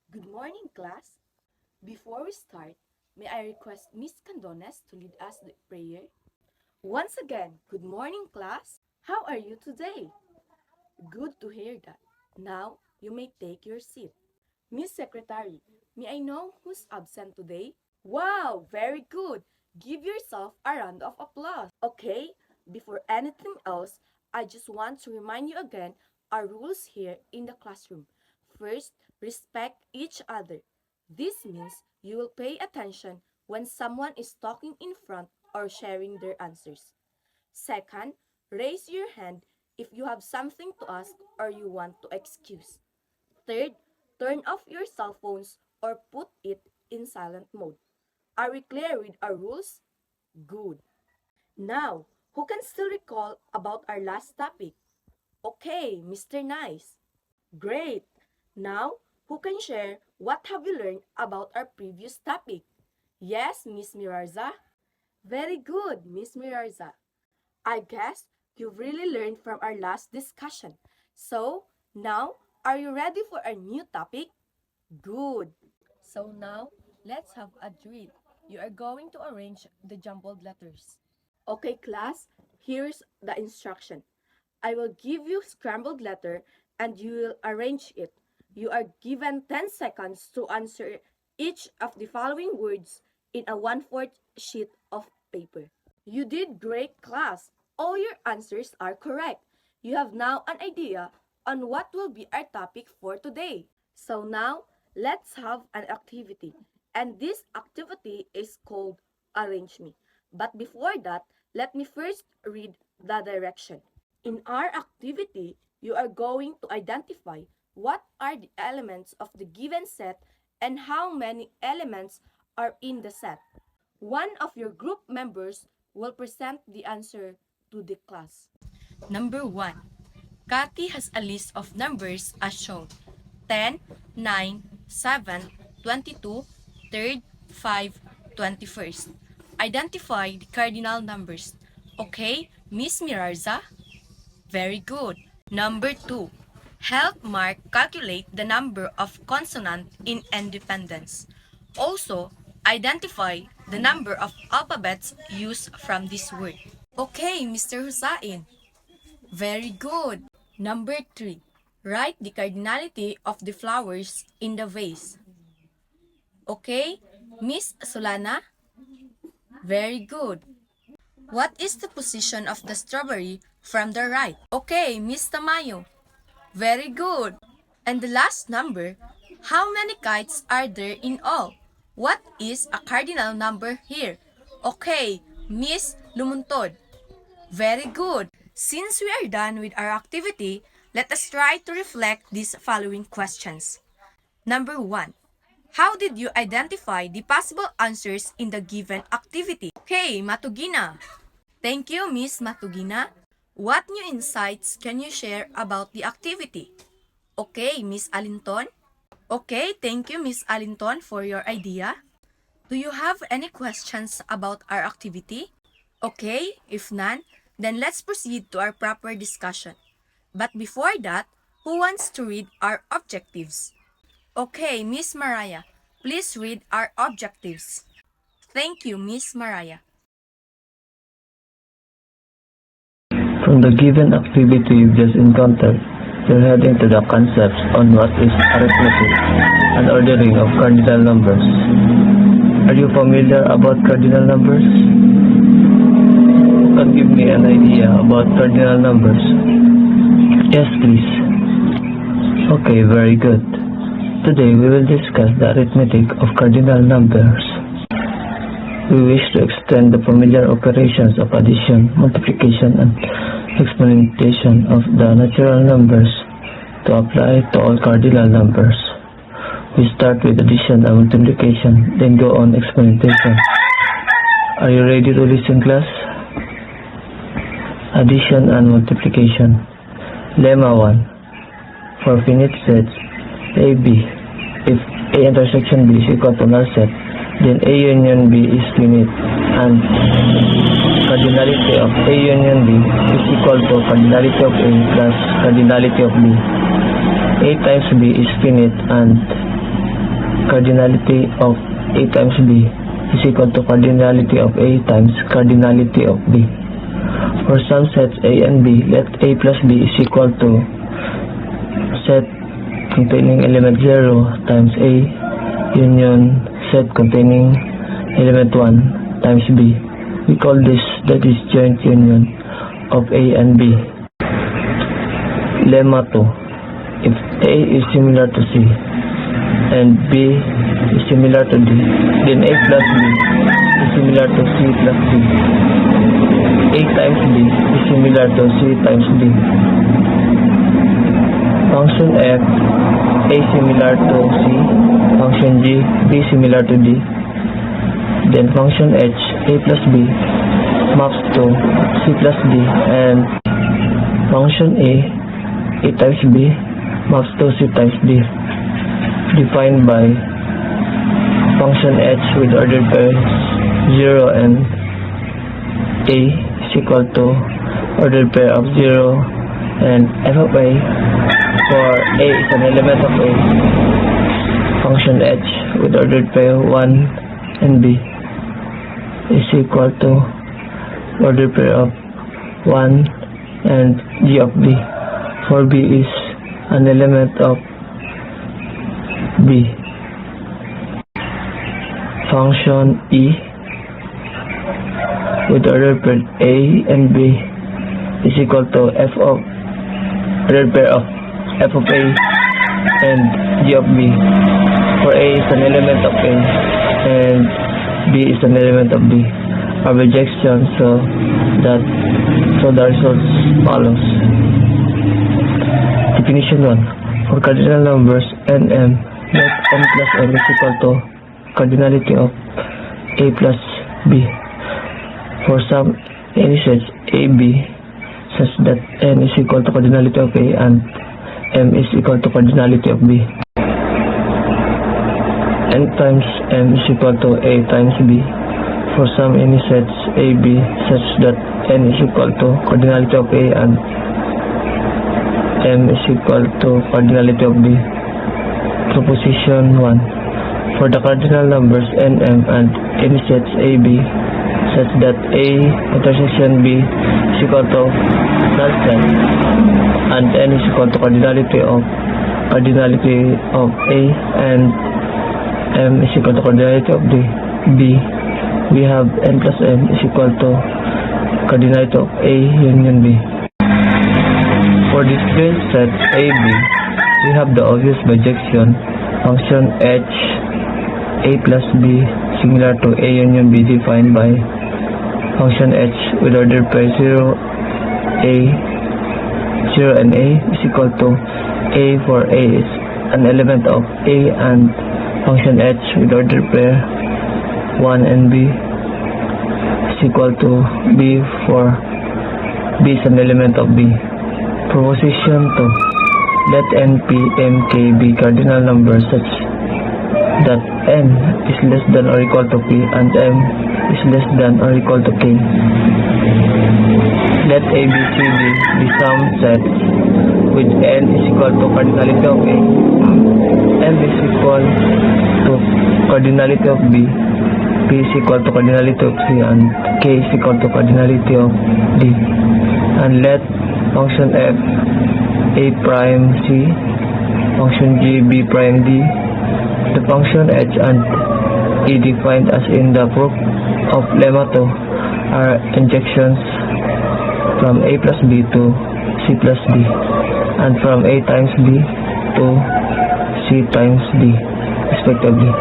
Good morning, class. Before we start, may I request Miss Candones to lead us the prayer? Once again, good morning, class. How are you today? Good to hear that. Now, you may take your seat. Miss Secretary, may I know who's absent today? Wow, very good. Give yourself a round of applause. Okay, before anything else, I just want to remind you again our rules here in the classroom. First, respect each other. This means you will pay attention when someone is talking in front or sharing their answers. Second, raise your hand if you have something to ask or you want to excuse. Third, turn off your cell phones or put it in silent mode. Are we clear with our rules? Good. Now, who can still recall about our last topic? Okay, Mr. Nice. Great. Now, who can share what have you learned about our previous topic? Yes, Miss Mirarza? Very good, Miss Mirarza. I guess you've really learned from our last discussion. So, now, are you ready for our new topic? Good. So now, let's have a drill. You are going to arrange the jumbled letters. Okay, class, here's the instruction. I will give you scrambled letter and you will arrange it. You are given 10 seconds to answer each of the following words in a 1/4 sheet of paper. You did great, class. All your answers are correct. You have now an idea on what will be our topic for today. So now, let's have an activity. And this activity is called Arrange Me. But before that, let me first read the direction. In our activity, you are going to identify what are the elements of the given set and how many elements are in the set. One of your group members will present the answer to the class. Number 1. Kathy has a list of numbers as shown. 10, 9, 7, 22, 3rd, 5, 21st. Identify the cardinal numbers. Okay, Miss Mirarza? Very good. Number 2. Help Mark calculate the number of consonant in independence. Also, identify the number of alphabets used from this word. Okay, Mr. Hussain. Very good. Number 3. Write the cardinality of the flowers in the vase. Okay, Miss Solana? Very good. What is the position of the strawberry from the right? Okay, Miss Tamayo. Very good. And the last number, how many kites are there in all? What is a cardinal number here? Okay, Miss Lumuntod. Very good. Since we are done with our activity, let us try to reflect these following questions. Number 1. How did you identify the possible answers in the given activity? Okay, Matugina. Thank you, Miss Matugina. What new insights can you share about the activity? Okay, Miss Alinton. Okay, thank you, Miss Alinton, for your idea. Do you have any questions about our activity? Okay, if none, then let's proceed to our proper discussion. But before that, who wants to read our objectives? Okay, Miss Mariah, please read our objectives. Thank you, Miss Mariah. From the given activity you've just encountered, you're heading to the concepts on what is arithmetic and ordering of cardinal numbers. Are you familiar about cardinal numbers? Can give me an idea about cardinal numbers? Yes, please. Okay, very good. Today we will discuss the arithmetic of cardinal numbers. We wish to extend the familiar operations of addition, multiplication, and exponentation of the natural numbers to apply to all cardinal numbers. We start with addition and multiplication, then go on exponentation. Are you ready to listen, class? Addition and multiplication. Lemma 1. For finite sets AB, if A intersection B is equal to null set, then A union B is finite, and cardinality of A union B is equal to cardinality of A plus cardinality of B. A times B is finite, and cardinality of A times B is equal to cardinality of A times cardinality of B. For some sets A and B, let A plus B is equal to set containing element 0 times A union set containing element 1 times B. We call this the disjoint union of A and B. Lemma 2. If A is similar to C and B is similar to D, then A plus B is similar to C plus D. A times B is similar to C times D. Function f, A similar to C, function g, B similar to D. Then function h, A plus B maps to C plus D, and function A times B maps to C times D, defined by function h with ordered pairs 0 and A is equal to ordered pair of 0 and f of A for A is an element of A. Function h with ordered pair 1 and B is equal to ordered pair of 1 and g of B, for B is an element of B. Function E with ordered pair A and B is equal to f of ordered pair of f of A and g of B, for A is an element of A and B is an element of B. Our rejection so the results follows. Definition 1. For cardinal numbers n m, let n plus m is equal to cardinality of A plus B. For some any sets A B such that n is equal to cardinality of A and m is equal to cardinality of B. N times m is equal to A times B. For some any sets A B such that n is equal to cardinality of A and m is equal to cardinality of B. Proposition 1. For the cardinal numbers n m and any sets A B such that A intersection B is equal to null set and n is equal to cardinality of A and m is equal to cardinality of B, we have n plus m is equal to cardinality of A union B. For discrete set A B, we have the obvious bijection function h A plus B similar to A union B, defined by function h with ordered pair 0 and A is equal to A, for A is an element of A, and function h with ordered pair 1 and B is equal to B, for B is an element of B. Proposition 2. Let n, p, m, k be cardinal numbers such that n is less than or equal to p and m is less than or equal to k. Let A, B, C, D be some sets with n is equal to cardinality of A, m is equal to cardinality of B, P is equal to cardinality of C, and K is equal to cardinality of D. And let function f A prime C, function g B prime D, the function h and e defined as in the proof of lemma 2 are injections from A plus B to C plus D, and from A times B to C times D respectively.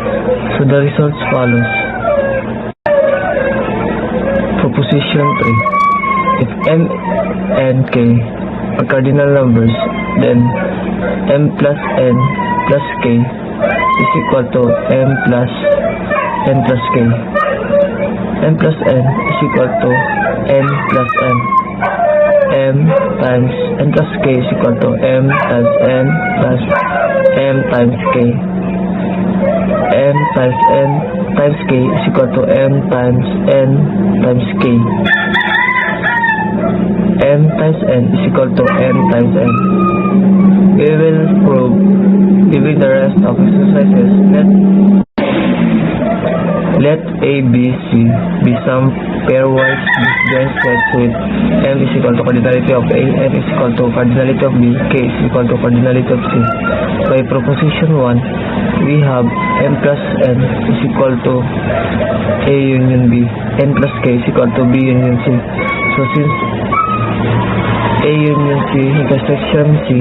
So the results follows. Proposition 3. If m and k are cardinal numbers, then m plus n plus k is equal to m plus n plus k. M plus n is equal to n plus n. M times n plus k is equal to m times n plus m times k. M times n times k is equal to m times n times k. M times n is equal to m times n. We will prove Leaving the rest of exercises, let A, B, C be some pairwise disjoint sets with M is equal to cardinality of A, N is equal to cardinality of B, K is equal to cardinality of C. By proposition 1, we have M plus N is equal to A union B, N plus K is equal to B union C. So since A union C intersection C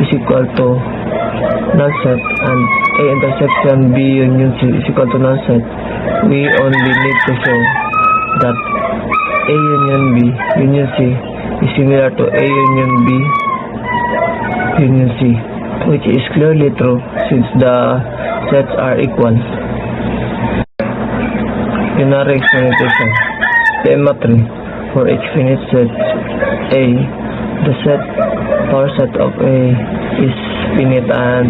is equal to null set and A intersection B union C is equal to null set, we only need to show that A union B union C is similar to A union B union C, which is clearly true since the sets are equal. Unary explanation. Lemma 3. For each finite set A, the power set of A is finite and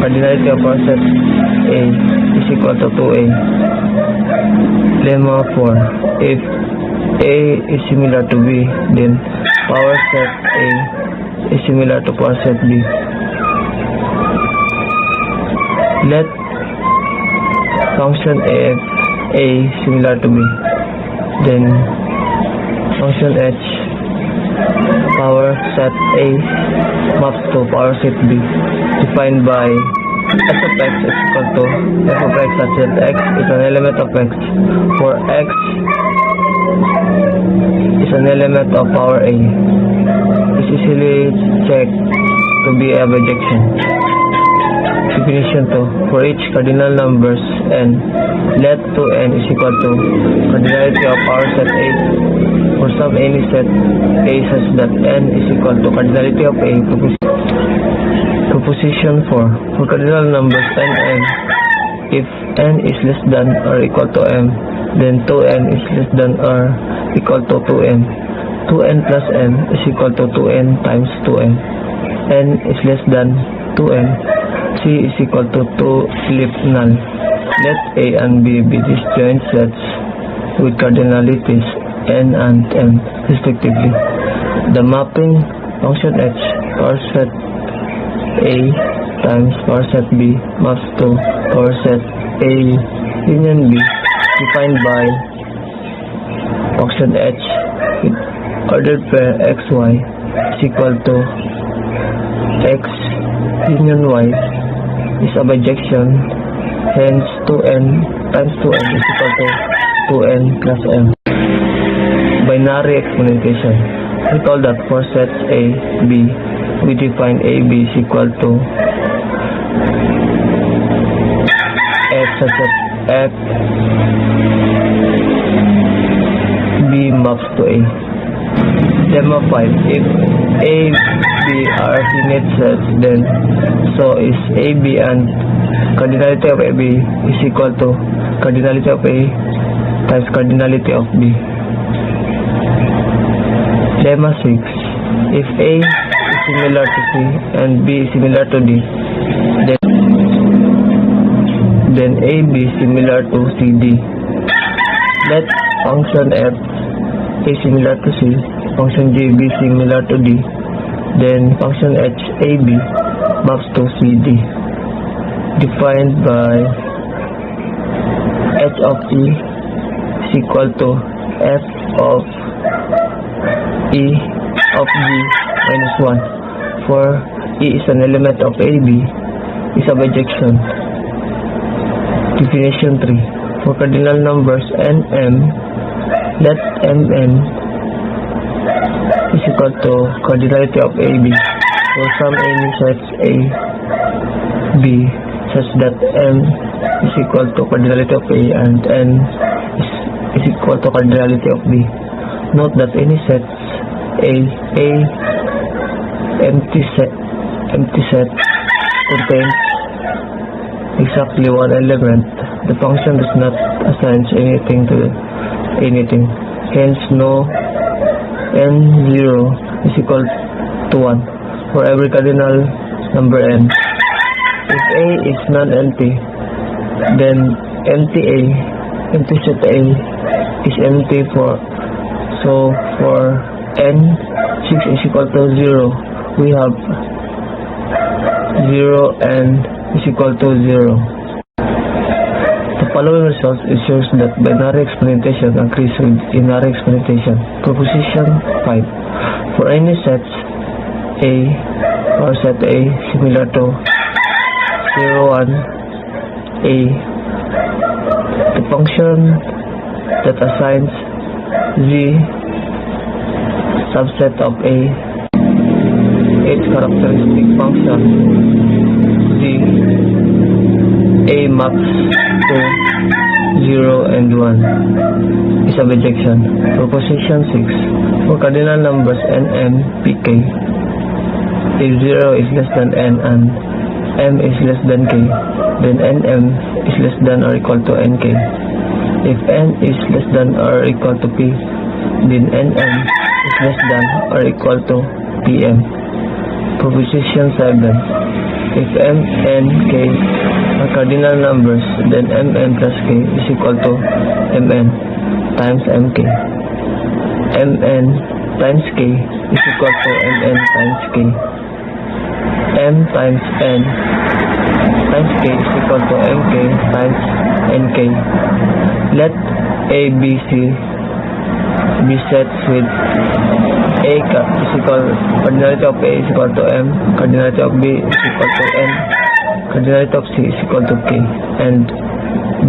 cardinality of power set A is equal to 2A. Lemma 4. If A is similar to B, then power set A is similar to power set B. Let function f A similar to B, then function h power set A maps to power set B, defined by f of x is equal to f of x such that x is an element of x, for x is an element of power A. Is easily checked to be a bijection. Definition 2. For each cardinal numbers n, let 2n is equal to cardinality of power set A. For some any set A such that n is equal to cardinality of A. Proposition 4. For cardinal numbers n m, if n is less than or equal to m, then 2n is less than or equal to 2m. 2n plus n is equal to 2n times 2n. n is less than 2n. C is equal to 2 leaf null. Let A and B be disjoint sets with cardinalities n and m respectively. The mapping function h power set A times power set B maps to power set A union B, defined by function h with ordered pair xy is equal to x union y is a bijection, hence 2n times 2n is equal to 2n plus m. Binary exponentation. Recall that for sets A, B, we define AB is equal to f such that f B maps to A. Lemma 5. If A, B are finite sets, then so is AB and cardinality of AB is equal to cardinality of A times cardinality of B. Lemma 6. If A is similar to C and B is similar to D, then AB is similar to CD. Let function f A similar to C, function G B similar to D, then function h A B maps to CD, defined by h of E is equal to f of E of G minus 1, for E is an element of AB, is a bijection. Definition 3. For cardinal numbers n, m, let mn is equal to cardinality of AB for some any sets A, B such that m is equal to cardinality of A and n is equal to cardinality of B. Note that any sets A empty set contains exactly one element. The function does not assign anything to anything. Hence, no n0 is equal to 1 for every cardinal number n. If A is non-empty, then empty set A is empty so for n 6 is equal to 0, we have 0 and is equal to 0. The following result ensures that binary experimentation agrees with unary experimentation. Proposition 5. For any sets A or set A similar to 0, 1, A, the function that assigns Z subset of A its characteristic function Z A maps to 0 and 1 is a bijection. Proposition 6. For cardinal numbers n, m, pk, if 0 is less than n and m is less than k, then nm is less than or equal to nk. If n is less than or equal to p, then nm is less than or equal to pm. Proposition 7. If m, n, k are cardinal numbers, then mn plus k is equal to mn times mk. mn times k is equal to mn times k. m times n times k is equal to mk times nk. Let a, b, c be sets with a is equal, cardinality of a is equal to m, cardinality of b is equal to n, cardinality of c is equal to k, and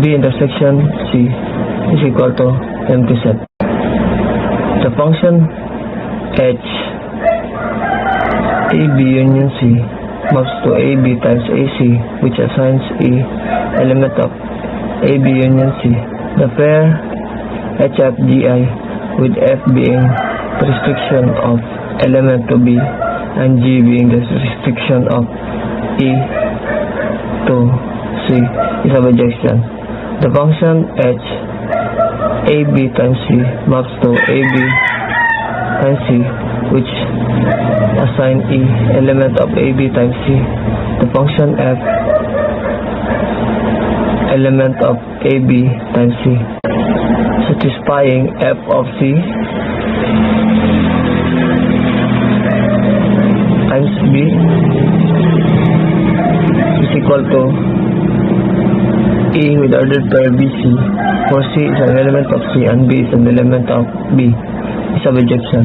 b intersection c is equal to empty set. The function h ab union c maps to ab times ac, which assigns e element of ab union c. The pair hfgi with f being the restriction of element to b and g being the restriction of e to c is a bijection. The function h ab times c maps to ab times c, which assign e element of ab times c. The function f element of ab times c, satisfying f of c times b is equal to e with ordered pair bc, for c is an element of c and b is an element of b, is a bijection.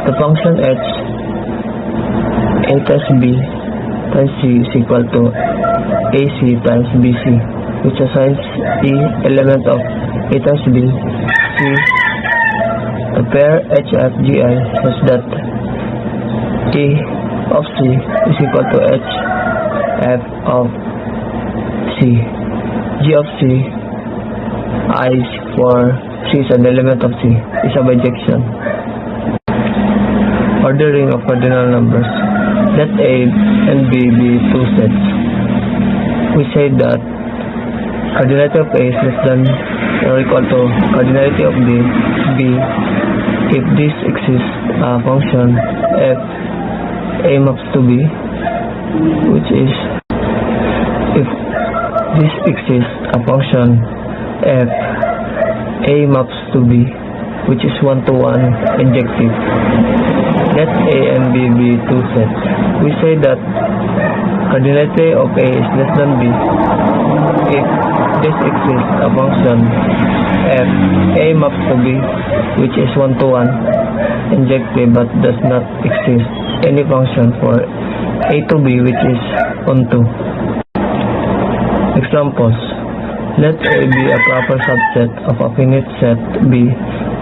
The function h a times b times c is equal to ac times bc, which assigns e element of a times b, c. The pair hfgi such that e of c is equal to h f of c. G of c I for c is an element of c is a bijection. Ordering of cardinal numbers. Let a and b be two sets. We say that cardinality of a is less than or equal to cardinality of b if this exists a function f a maps to b, which is if this exists a function f a maps to b, which is 1-to-1 injective. Let a and b be two sets. We say that cardinality of a is less than b if this exists a function f a maps to b, which is 1-to-1 injective, but does not exist any function for a to b which is onto. Examples. Let a be a proper subset of a finite set b,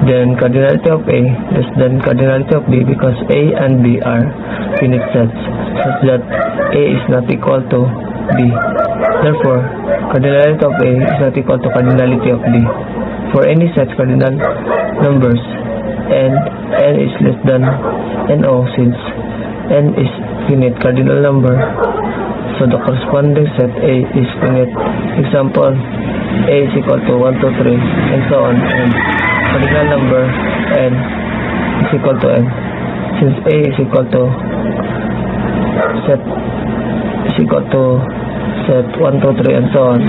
then cardinality of a less than cardinality of b, because a and b are finite sets such that a is not equal to b. Therefore, cardinality of a is not equal to cardinality of b. For any such cardinal numbers, n is less than no, since n is finite cardinal number, so the corresponding set A is finite. Example, a is equal to 1, 2, 3, and so on, and cardinal number n is equal to n. Since a is equal to set 1, 2, 3, and so on,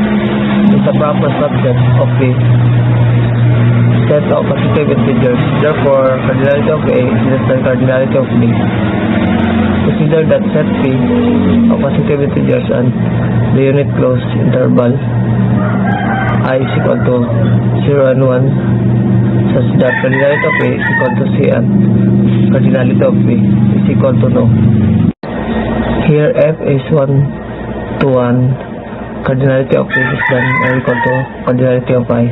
is a proper subset of the set of positive integers. Therefore, cardinality of a is less than cardinality of b. Consider that set P of positive integers and the unit close interval I is equal to 0 and 1 such that cardinality of A is equal to C and cardinality of B is equal to no. Here f is 1 to 1, cardinality of A is less than or equal to cardinality of I,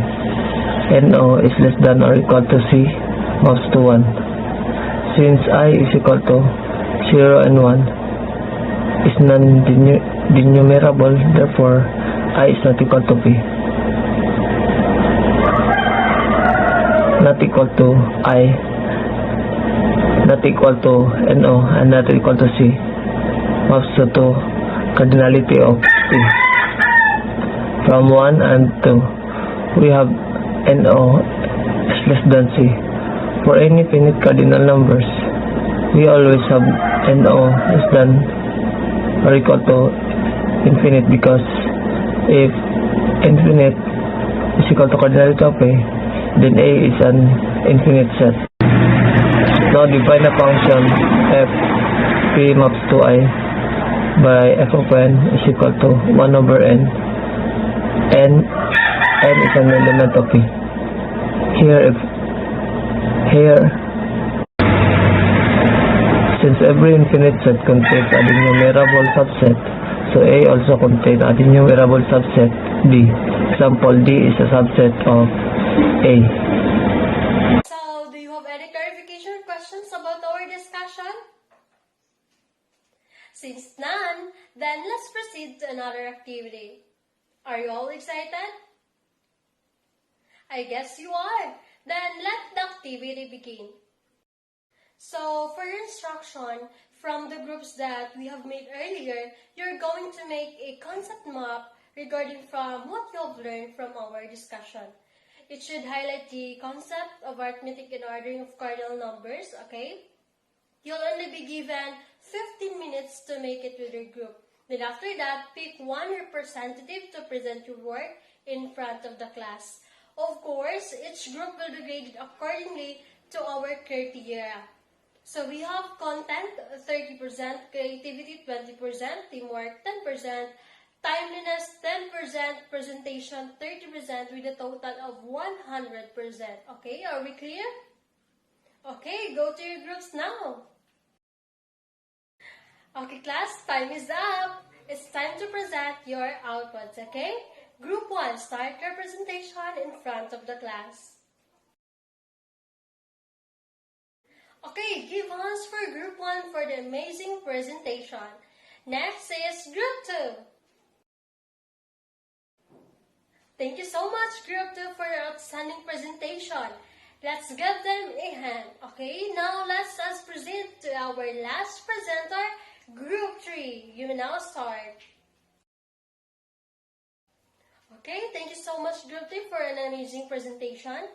and O is less than or equal to C maps to 1. Since I is equal to 0 and 1 is non-denumerable, therefore I is not equal to P. Not equal to I, not equal to NO, and not equal to C maps to cardinality of P. From 1 and 2, we have NO is less than C. For any finite cardinal numbers, we always have NO less than or equal to infinite, because if infinite is equal to cardinality of A, then A is an infinite set. Now define a function f P maps to I by f of n is equal to 1 over n. N is an element of P. Since every infinite set contains a denumerable subset, so A also contains a denumerable subset D. Example, D is a subset of A. So, do you have any clarification or questions about our discussion? Since none, then let's proceed to another activity. Are you all excited? I guess you are. Then let the activity begin. So, for your instruction, from the groups that we have made earlier, you're going to make a concept map regarding from what you have learned from our discussion. It should highlight the concept of arithmetic and ordering of cardinal numbers, okay? You'll only be given 15 minutes to make it with your group. Then after that, pick one representative to present your work in front of the class. Of course, each group will be graded accordingly to our criteria. So we have content, 30%, creativity, 20%, teamwork, 10%, timeliness, 10%, presentation, 30%, with a total of 100%. Okay, are we clear? Okay, go to your groups now. Okay, class, time is up. It's time to present your outputs, okay? Group 1, start your presentation in front of the class. Okay, give hands for Group 1 for the amazing presentation. Next is Group 2. Thank you so much, Group 2, for your outstanding presentation. Let's give them a hand. Okay, now let's proceed to our last presenter, Group 3. You may now start. Okay, thank you so much, Group 3, for an amazing presentation.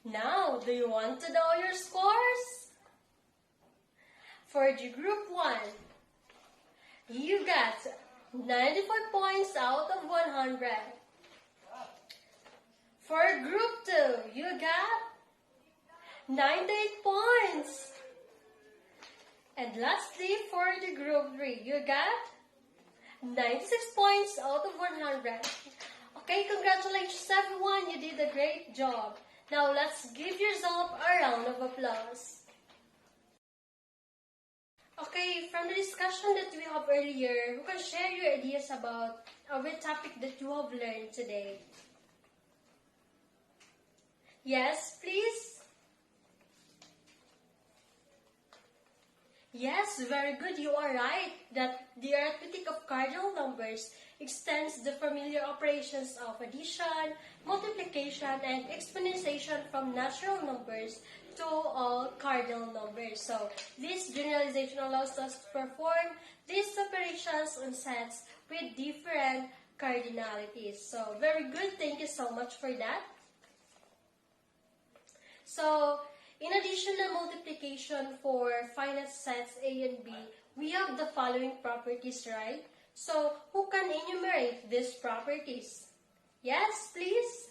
Now, do you want to know your scores? For the Group 1, you got 94 points out of 100. For Group 2, you got 98 points. And lastly, for the Group 3, you got 96 points out of 100. Okay, congratulations everyone, you did a great job. Now let's give yourself a round of applause. Okay, from the discussion that we have earlier, you can share your ideas about our topic that you have learned today. Yes, please? Yes, very good. You are right that the arithmetic of cardinal numbers extends the familiar operations of addition, multiplication, and exponentiation from natural numbers to all cardinal numbers. So, this generalization allows us to perform these operations on sets with different cardinalities. So, very good. Thank you so much for that. So, in addition to multiplication for finite sets A and B, we have the following properties, right? So, who can enumerate these properties? Yes, please?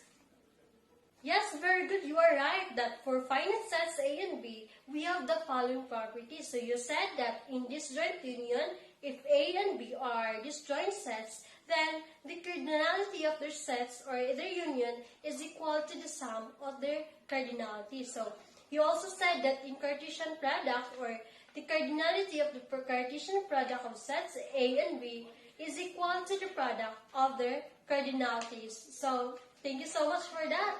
Yes, very good. You are right that for finite sets A and B, we have the following properties. So you said that in disjoint union, if A and B are disjoint sets, then the cardinality of their sets or their union is equal to the sum of their cardinality. So you also said that in Cartesian product or the cardinality of the Cartesian product of sets A and B is equal to the product of their cardinalities. So thank you so much for that.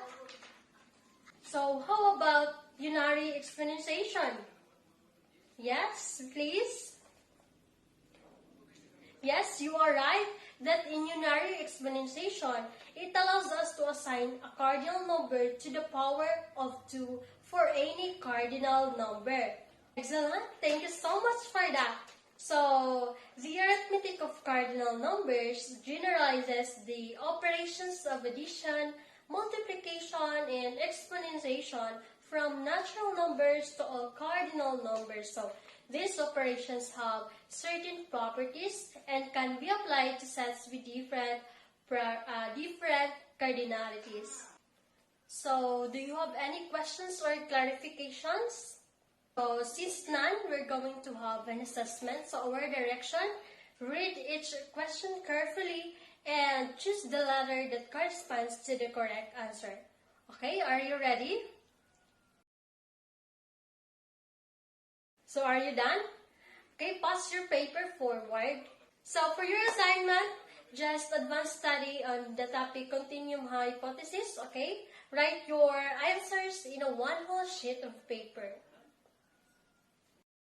So how about unary exponentiation? Yes, please. Yes, you are right that in unary exponentiation, it allows us to assign a cardinal number to the power of 2 for any cardinal number. Excellent. Thank you so much for that. So, the arithmetic of cardinal numbers generalizes the operations of addition, multiplication, and exponentiation from natural numbers to all cardinal numbers. So, these operations have certain properties and can be applied to sets with different cardinalities. So, do you have any questions or clarifications? So, since none, we're going to have an assessment. So, our direction, read each question carefully and choose the letter that corresponds to the correct answer. Okay, are you ready? So, are you done? Okay, pass your paper forward. So, for your assignment, just advanced study on the topic continuum hypothesis, okay? Write your answers in a one whole sheet of paper.